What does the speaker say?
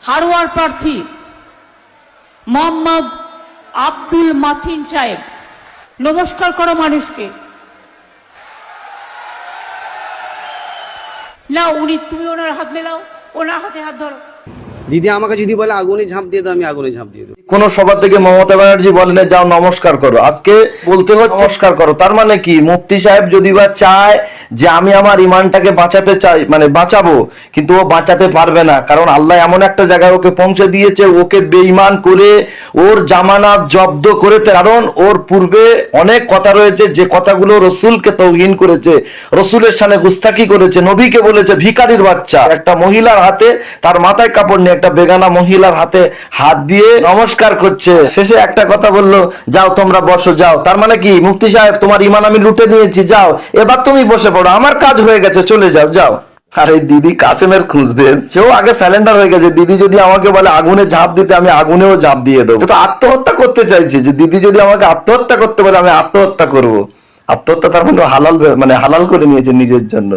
হারোয়ার প্রার্থী মোহাম্মদ আব্দুল মাথিন সাহেব। নমস্কার করো মানুষকে। না উনি, তুমি ওনার হাত মেলাও, ওনার হাতে হাত ধরো। দিদি আমাকে যদি বলে আগুনে ঝাঁপ দিয়ে দাও, আমি আগুনে ঝাঁপ দিয়ে দেবো। কোন সভা থেকে মমতা ব্যানার্জি বলেন যাও নমস্কার করো, আজকে বলতে হচ্ছে নমস্কার করো। তার মানে কি, মুফতি সাহেব যদি বা চায় যে আমি আমার ইমানটাকে বাঁচাতে চাই, মানে বাঁচাবো, কিন্তু ও বাঁচাতে পারবে না, কারণ আল্লাহ এমন একটা জায়গায় ওকে পৌঁছে দিয়েছে, ওকে বেঈমান করে ওর জামানত জব্দ করে, কারণ ওর পূর্বে অনেক কথা রয়েছে যে কথাগুলো রসুলকে তৌহিন করেছে, রসুলের সামনে গুস্তাকি করেছে, নবীকে বলেছে ভিখারির বাচ্চা। একটা মহিলার হাতে, তার মাথায় কাপড় নিয়ে একটা বেগানা মহিলার হাতে হাত দিয়ে নমস্কার করছে, শেষে একটা কথা বললো, যাও তোমরা বসো যাও। তার মানে কি, মুফতি সাহেব তোমার ইমান আমি লুটে নিয়েছি, যাও এবার তুমি বসে পড়ো, আমার কাজ হয়ে গেছে, চলে যাও যাও। আর এই দিদি কাসেমের খুঁজতে, সেও আগে স্যালেন্ডার হয়ে গেছে। দিদি যদি আমাকে বলে আগুনে ঝাঁপ দিতে, আমি আগুনেও ঝাঁপ দিয়ে দেবো। তো আত্মহত্যা করতে চাইছে, যে দিদি যদি আমাকে আত্মহত্যা করতে বলে আমি আত্মহত্যা করব। আত্মহত্যা তার মানে হালাল, মানে হালাল করে নিয়েছে নিজের জন্য।